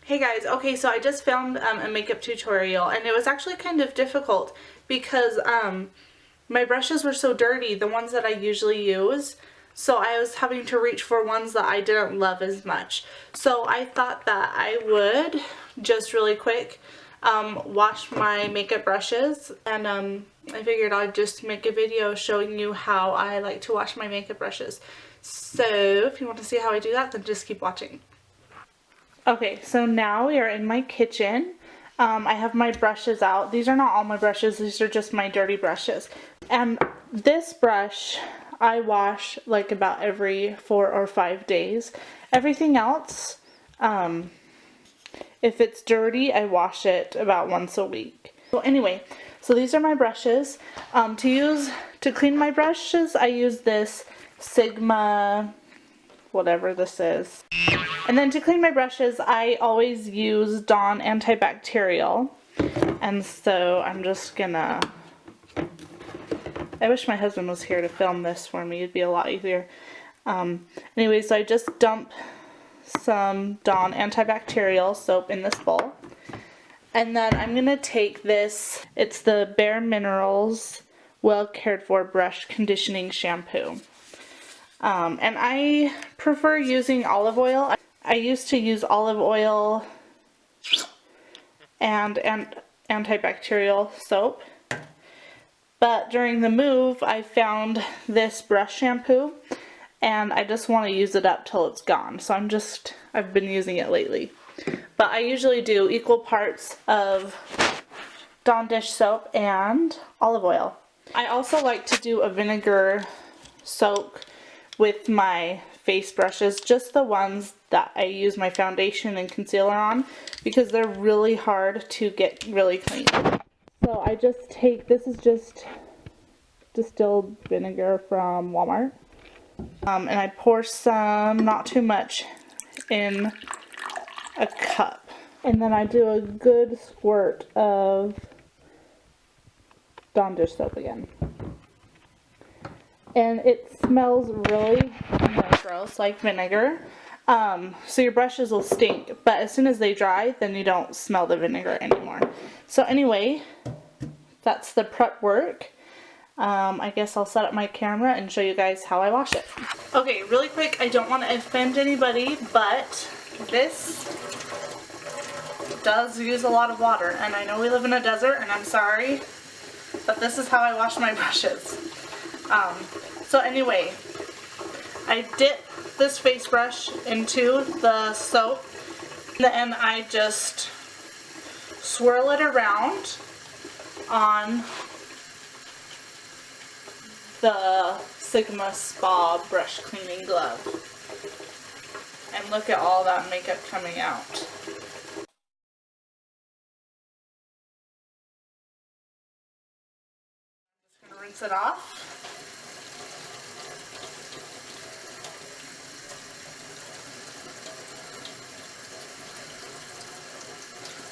Hey guys, okay, so I just filmed a makeup tutorial and it was actually kind of difficult because my brushes were so dirty, the ones that I usually use, so I was having to reach for ones that I didn't love as much. So I thought that I would just really quick wash my makeup brushes, and I figured I'd just make a video showing you how I like to wash my makeup brushes. So if you want to see how I do that, then just keep watching. Okay, so now we are in my kitchen. I have my brushes out. These are not all my brushes, these are just my dirty brushes. And this brush I wash like about every 4 or 5 days. Everything else, if it's dirty, I wash it about once a week. So anyway, so these are my brushes. To clean my brushes, I use this Sigma, whatever this is. And then to clean my brushes, I always use Dawn antibacterial. And so I'm just gonna, I wish my husband was here to film this for me, it'd be a lot easier. Anyway, so I just dump some Dawn antibacterial soap in this bowl. And then I'm gonna take this, it's the Bare Minerals Well Cared For Brush Conditioning Shampoo. And I prefer using olive oil. I used to use olive oil and antibacterial soap, but during the move I found this brush shampoo and I just want to use it up till it's gone, so I've been using it lately. But I usually do equal parts of Dawn dish soap and olive oil. I also like to do a vinegar soak with my face brushes, just the ones that I use my foundation and concealer on, because they're really hard to get really clean. So I just take, this is just distilled vinegar from Walmart, and I pour some, not too much, in a cup. And then I do a good squirt of Dawn dish soap again. And it smells really gross, like vinegar. So your brushes will stink, but as soon as they dry, then you don't smell the vinegar anymore. So anyway, that's the prep work. I guess I'll set up my camera and show you guys how I wash it. Okay, really quick, I don't want to offend anybody, but this does use a lot of water, and I know we live in a desert, and I'm sorry, but this is how I wash my brushes. So anyway, I dip this face brush into the soap, and I just swirl it around on the Sigma Spa brush cleaning glove. And look at all that makeup coming out. I'm just going to rinse it off.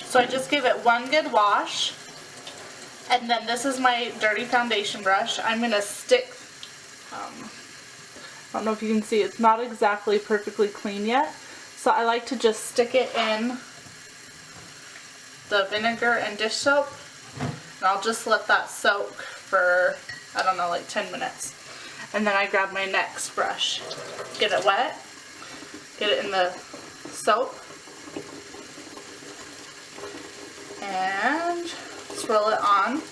So I just give it one good wash, and then this is my dirty foundation brush. I'm going to stick, I don't know if you can see, it's not exactly perfectly clean yet, so I like to just stick it in the vinegar and dish soap, and I'll just let that soak for, I don't know, like 10 minutes. And then I grab my next brush, get it wet, get it in the soap, and swirl it on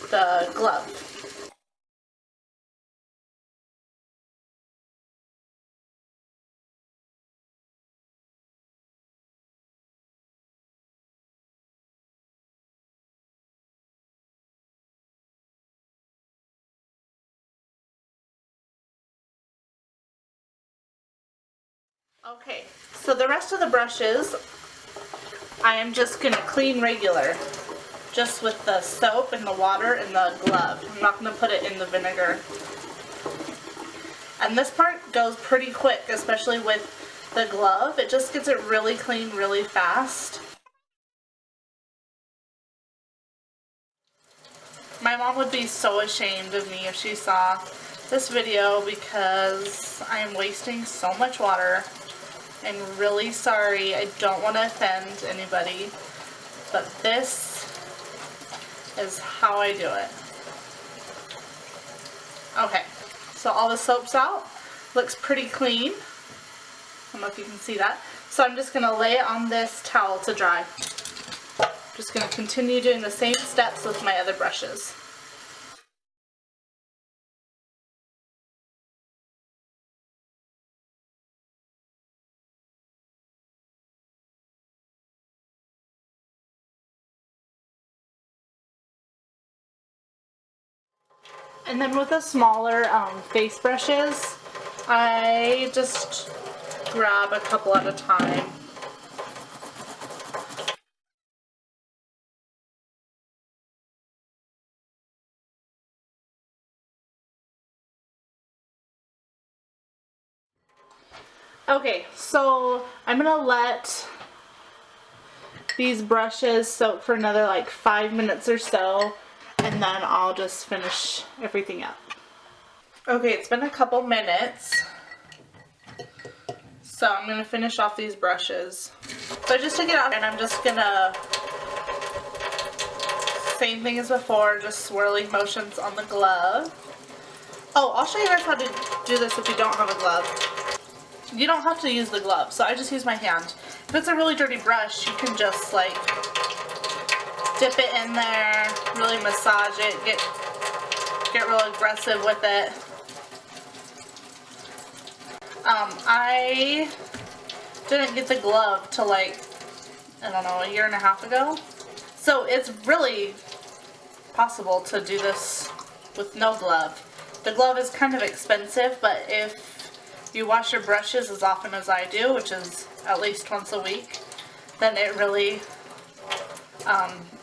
the glove. Okay, so the rest of the brushes I am just going to clean regular, just with the soap and the water and the glove. I'm not going to put it in the vinegar. And this part goes pretty quick, especially with the glove. It just gets it really clean really fast. My mom would be so ashamed of me if she saw this video because I am wasting so much water I'm really sorry. I don't want to offend anybody, but this is how I do it. Okay, so all the soap's out. Looks pretty clean. I don't know if you can see that. So I'm just going to lay it on this towel to dry. Just going to continue doing the same steps with my other brushes. And then with the smaller face brushes, I just grab a couple at a time. Okay, so I'm gonna let these brushes soak for another like 5 minutes or so, and then I'll just finish everything up. Okay, it's been a couple minutes, so I'm gonna finish off these brushes. So I just took it out and I'm just gonna, same thing as before, just swirling motions on the glove. Oh, I'll show you guys how to do this if you don't have a glove. You don't have to use the glove, so I just use my hand. If it's a really dirty brush, you can just like dip it in there, really massage it, get real aggressive with it. I didn't get the glove till like, I don't know, a year and a half ago. So it's really possible to do this with no glove. The glove is kind of expensive, but if you wash your brushes as often as I do, which is at least once a week, then it really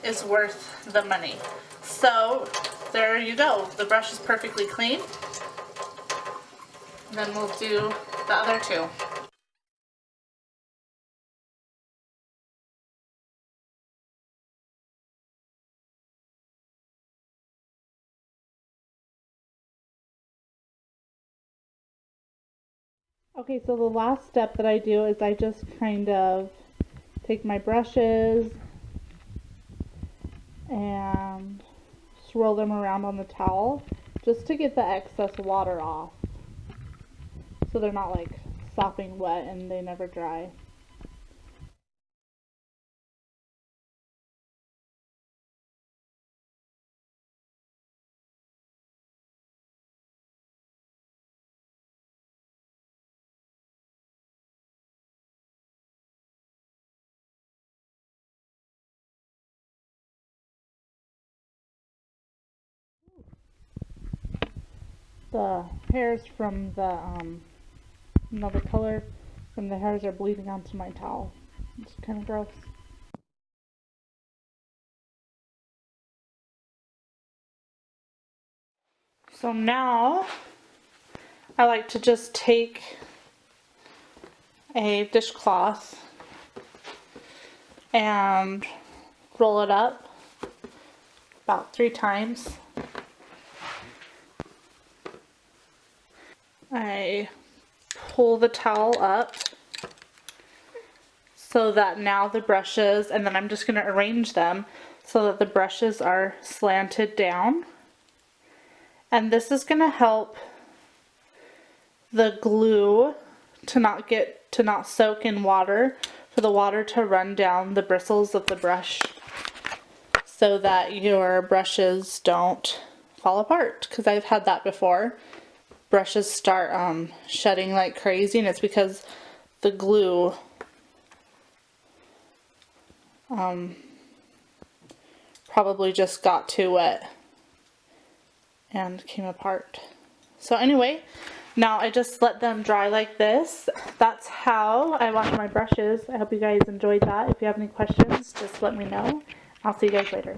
is worth the money. So there you go. The brush is perfectly clean. And then we'll do the other two. Okay, so the last step that I do is I just kind of take my brushes and swirl them around on the towel just to get the excess water off, so they're not like sopping wet and they never dry. The hairs from the another color from the hairs are bleeding onto my towel. It's kind of gross. So now I like to just take a dishcloth and roll it up about 3 times. I pull the towel up so that now the brushes, and then I'm just going to arrange them so that the brushes are slanted down. And this is going to help the glue to not soak in water, for the water to run down the bristles of the brush so that your brushes don't fall apart, because I've had that before. Brushes start shedding like crazy, and it's because the glue probably just got too wet and came apart. So anyway, now I just let them dry like this. That's how I wash my brushes. I hope you guys enjoyed that. If you have any questions, just let me know. I'll see you guys later.